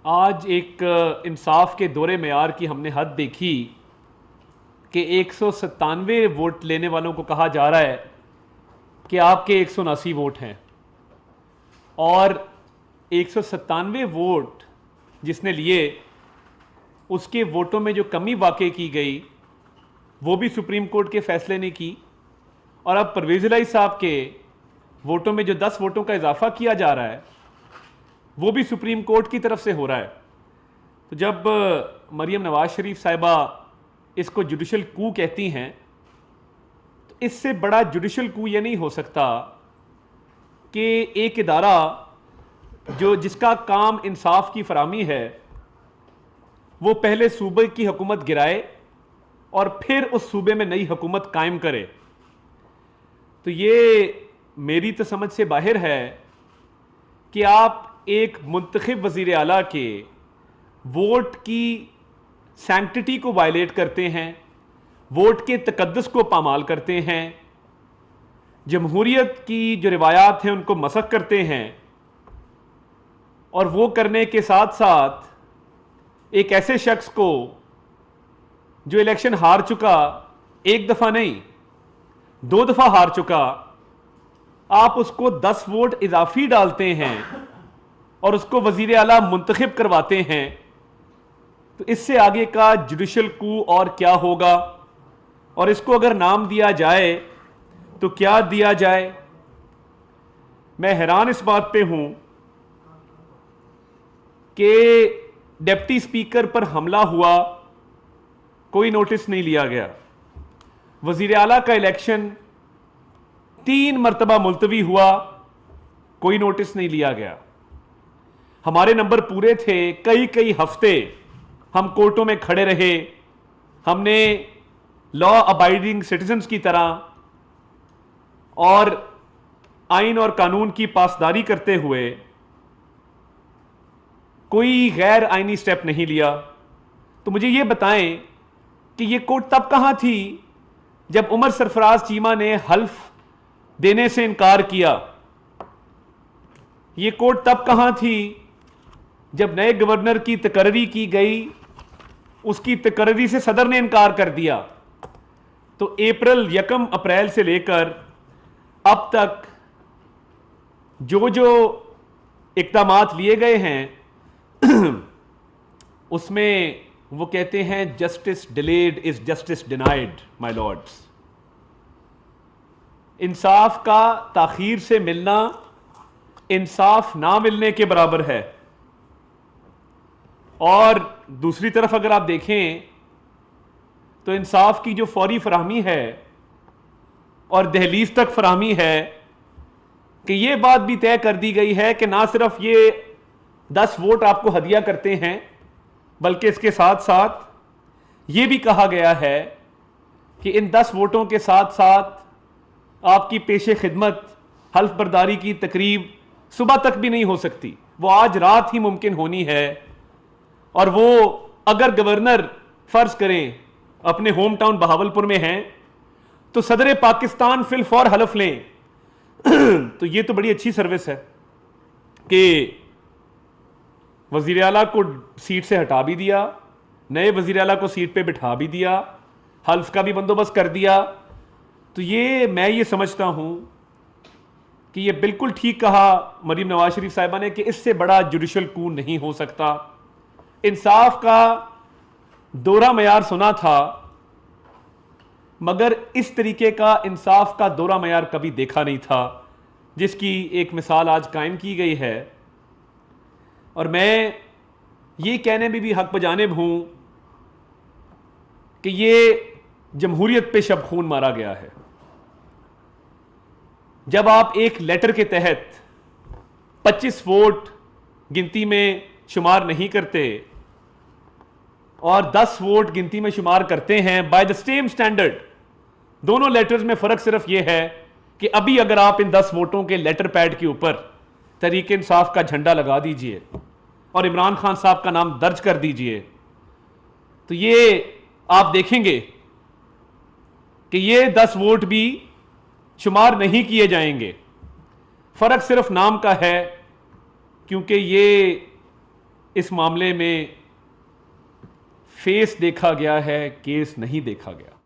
آج ایک انصاف کے دورے معیار کی ہم نے حد دیکھی کہ 197 ووٹ لینے والوں کو کہا جا رہا ہے کہ آپ کے 179 ووٹ ہیں، اور 197 ووٹ جس نے لیے اس کے ووٹوں میں جو کمی واقع کی گئی وہ بھی سپریم کورٹ کے فیصلے نے کی، اور اب پرویز الہی صاحب کے ووٹوں میں جو 10 ووٹوں کا اضافہ کیا جا رہا ہے وہ بھی سپریم کورٹ کی طرف سے ہو رہا ہے۔ تو جب مریم نواز شریف صاحبہ اس کو جوڈیشل کو کہتی ہیں تو اس سے بڑا جوڈیشل کو یہ نہیں ہو سکتا کہ ایک ادارہ جس کا کام انصاف کی فراہمی ہے وہ پہلے صوبے کی حکومت گرائے اور پھر اس صوبے میں نئی حکومت قائم کرے۔ تو یہ میری تو سمجھ سے باہر ہے کہ آپ ایک منتخب وزیر اعلیٰ کے ووٹ کی سینکٹیٹی کو وائلیٹ کرتے ہیں، ووٹ کے تقدس کو پامال کرتے ہیں، جمہوریت کی جو روایات ہیں ان کو مسخ کرتے ہیں، اور وہ کرنے کے ساتھ ساتھ ایک ایسے شخص کو جو الیکشن ہار چکا، ایک دفعہ نہیں 2 دفعہ ہار چکا، آپ اس کو 10 ووٹ اضافی ڈالتے ہیں اور اس کو وزیر اعلیٰ منتخب کرواتے ہیں، تو اس سے آگے کا جوڈیشل کو اور کیا ہوگا؟ اور اس کو اگر نام دیا جائے تو کیا دیا جائے؟ میں حیران اس بات پہ ہوں کہ ڈپٹی اسپیکر پر حملہ ہوا، کوئی نوٹس نہیں لیا گیا، وزیر اعلیٰ کا الیکشن 3 مرتبہ ملتوی ہوا، کوئی نوٹس نہیں لیا گیا، ہمارے نمبر پورے تھے، کئی ہفتے ہم کورٹوں میں کھڑے رہے، ہم نے لا ابائڈنگ سٹیزنز کی طرح اور آئین اور قانون کی پاسداری کرتے ہوئے کوئی غیر آئینی سٹیپ نہیں لیا۔ تو مجھے یہ بتائیں کہ یہ کورٹ تب کہاں تھی جب عمر سرفراز چیمہ نے حلف دینے سے انکار کیا؟ یہ کورٹ تب کہاں تھی جب نئے گورنر کی تقرری کی گئی، اس کی تقرری سے صدر نے انکار کر دیا؟ تو 1 اپریل سے لے کر اب تک جو اقدامات لیے گئے ہیں اس میں وہ کہتے ہیں justice delayed is justice denied my Lords. انصاف کا تاخیر سے ملنا انصاف نہ ملنے کے برابر ہے۔ اور دوسری طرف اگر آپ دیکھیں تو انصاف کی جو فوری فراہمی ہے اور دہلیز تک فراہمی ہے کہ یہ بات بھی طے کر دی گئی ہے کہ نہ صرف یہ 10 ووٹ آپ کو ہدیہ کرتے ہیں بلکہ اس کے ساتھ ساتھ یہ بھی کہا گیا ہے کہ ان 10 ووٹوں کے ساتھ ساتھ آپ کی پیش خدمت حلف برداری کی تقریب صبح تک بھی نہیں ہو سکتی، وہ آج رات ہی ممکن ہونی ہے۔ اور وہ اگر گورنر فرض کریں اپنے ہوم ٹاؤن بہاولپور میں ہیں تو صدر پاکستان فی الفور حلف لیں تو یہ تو بڑی اچھی سروس ہے کہ وزیر اعلیٰ کو سیٹ سے ہٹا بھی دیا، نئے وزیر اعلیٰ کو سیٹ پہ بٹھا بھی دیا، حلف کا بھی بندوبست کر دیا۔ تو میں یہ سمجھتا ہوں کہ یہ بالکل ٹھیک کہا مریم نواز شریف صاحبہ نے کہ اس سے بڑا جوڈیشل کو نہیں ہو سکتا۔ انصاف کا دورہ معیار سنا تھا مگر اس طریقے کا انصاف کا دورہ معیار کبھی دیکھا نہیں تھا، جس کی ایک مثال آج قائم کی گئی ہے۔ اور میں یہ کہنے میں بھی حق بجانب ہوں کہ یہ جمہوریت پہ شب خون مارا گیا ہے۔ جب آپ ایک لیٹر کے تحت 25 ووٹ گنتی میں شمار نہیں کرتے اور 10 ووٹ گنتی میں شمار کرتے ہیں بائی دا سیم سٹینڈرڈ، دونوں لیٹرز میں فرق صرف یہ ہے کہ ابھی اگر آپ ان 10 ووٹوں کے لیٹر پیڈ کے اوپر تحریک انصاف کا جھنڈا لگا دیجئے اور عمران خان صاحب کا نام درج کر دیجئے تو یہ آپ دیکھیں گے کہ یہ 10 ووٹ بھی شمار نہیں کیے جائیں گے۔ فرق صرف نام کا ہے، کیونکہ یہ اس معاملے میں فیس دیکھا گیا ہے، کیس نہیں دیکھا گیا۔